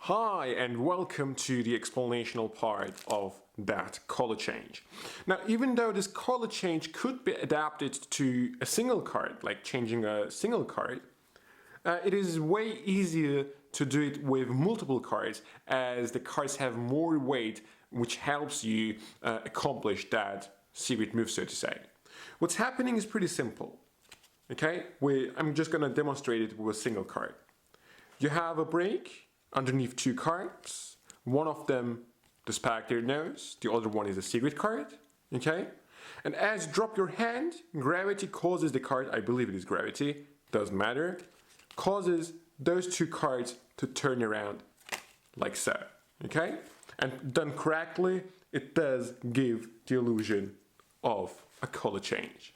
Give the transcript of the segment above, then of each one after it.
Hi and welcome to the explanational part of that color change. Now, even though this color change could be adapted to a single card, like changing a single card, it is way easier to do it with multiple cards, as the cards have more weight, which helps you accomplish that secret move, so to say. What's happening is pretty simple. Okay, I'm just gonna demonstrate it with a single card. You have a break underneath two cards. One of them the spectator knows, the other one is a secret card. Okay? And as you drop your hand, gravity causes the card, I believe it is gravity, doesn't matter, causes those two cards to turn around like so. Okay? And done correctly, it does give the illusion of a color change.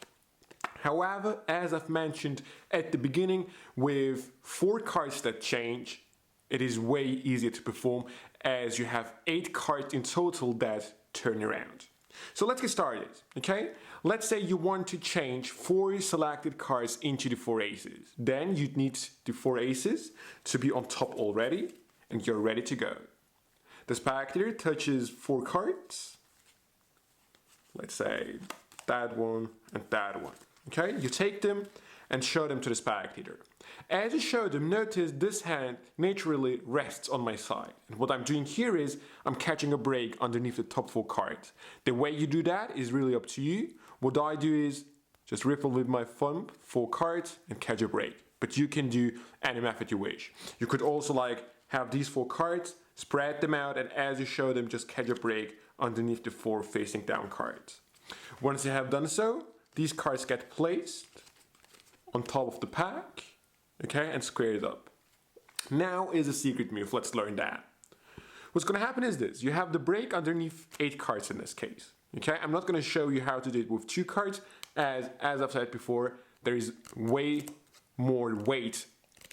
However, as I've mentioned at the beginning, with four cards that change, it is way easier to perform, as you have 8 cards in total that turn around. So let's get started, okay? Let's say you want to change 4 selected cards into the 4 aces. Then you'd need the 4 aces to be on top already, and you're ready to go. The spectator touches 4 cards. Let's say that one and that one. Okay, you take them and show them to the spectator. As you show them, notice this hand naturally rests on my side. And what I'm doing here is I'm catching a break underneath the top 4 cards. The way you do that is really up to you. What I do is just ripple with my thumb 4 cards and catch a break. But you can do any method you wish. You could also have these 4 cards, spread them out, and as you show them, just catch a break underneath the 4 facing down cards. Once you have done so, these cards get placed on top of the pack, okay, and squared up. Now is a secret move, let's learn that. What's gonna happen is this: you have the break underneath 8 cards in this case, okay? I'm not gonna show you how to do it with 2 cards, as I've said before, there is way more weight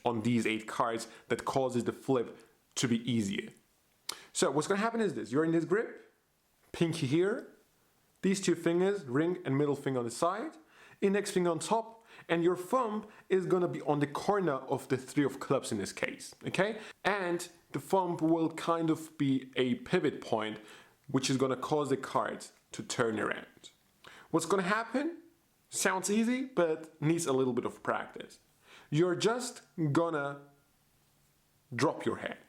on these 8 cards that causes the flip to be easier. So what's gonna happen is this: you're in this grip, pinky here, these 2 fingers, ring and middle finger on the side, index finger on top, and your thumb is gonna be on the corner of the 3 of clubs in this case, okay? And the thumb will kind of be a pivot point, which is gonna cause the cards to turn around. What's gonna happen? Sounds easy, but needs a little bit of practice. You're just gonna drop your hand,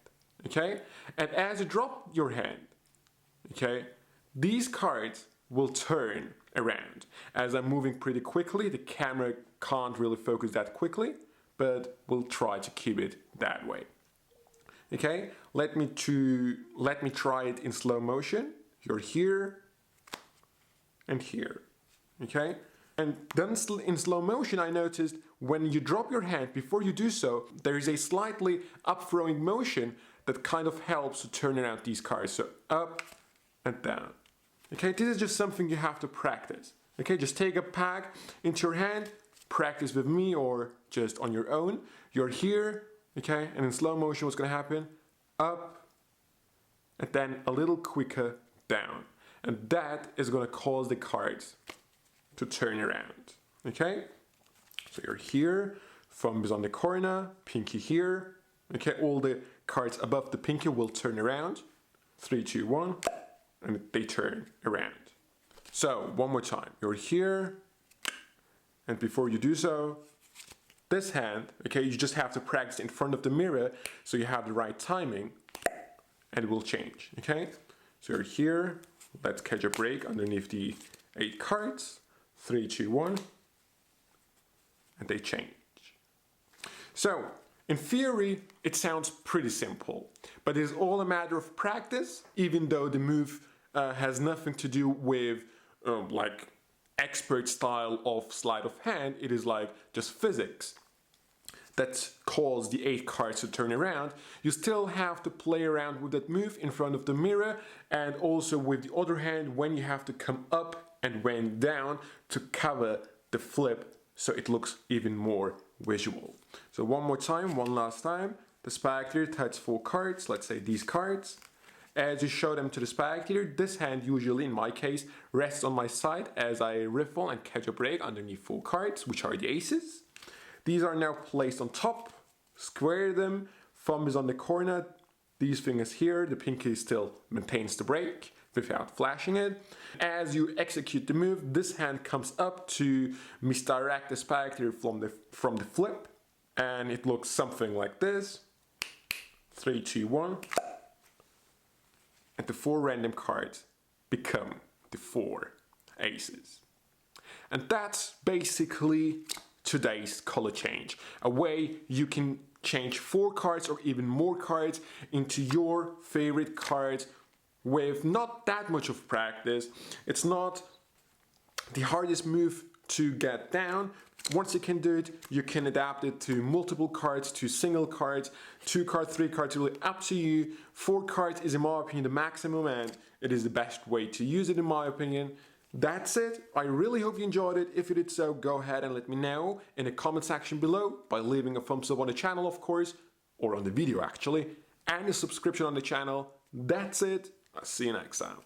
okay? And as you drop your hand, okay, these cards will turn around. As I'm moving pretty quickly, the camera can't really focus that quickly, but we'll try to keep it that way. Okay, let me try it in slow motion. You're here and here, okay? And then in slow motion, I noticed when you drop your hand, before you do so, there is a slightly up-throwing motion that kind of helps to turn around these cards. So up and down. Okay, this is just something you have to practice. Okay, just take a pack into your hand, practice with me or just on your own. You're here, okay, and in slow motion what's gonna happen? Up, and then a little quicker down. And that is gonna cause the cards to turn around, okay? So you're here, thumb is on the corner, pinky here, okay, all the cards above the pinky will turn around. 3, 2, 1. And they turn around. So, one more time. You're here, and before you do so, this hand, okay, you just have to practice in front of the mirror so you have the right timing, and it will change, okay? So you're here, let's catch a break underneath the 8 cards. 3, 2, 1, and they change. So, in theory, it sounds pretty simple, but it's all a matter of practice, even though the move has nothing to do with expert style of sleight of hand. It is just physics that cause the 8 cards to turn around. You still have to play around with that move in front of the mirror, and also with the other hand when you have to come up and when down to cover the flip so it looks even more visual. So one more time, one last time. The spectator touches 4 cards, let's say these cards. As you show them to the spectator, this hand usually, in my case, rests on my side as I riffle and catch a break underneath 4 cards, which are the aces. These are now placed on top, square them, thumb is on the corner, these fingers here, the pinky still maintains the brake without flashing it. As you execute the move, this hand comes up to misdirect the spectator from the flip, and it looks something like this. 3, 2, 1. And the 4 random cards become the 4 aces. And that's basically today's color change. A way you can change 4 cards or even more cards into your favorite cards with not that much of practice. It's not the hardest move to get down. Once you can do it, you can adapt it to multiple cards, to single cards, 2 cards, 3 cards, really up to you. 4 cards is, in my opinion, the maximum, and it is the best way to use it, in my opinion. That's it. I really hope you enjoyed it. If you did so, go ahead and let me know in the comment section below by leaving a thumbs up on the channel, of course, or on the video actually, and a subscription on the channel. That's it. I'll see you next time.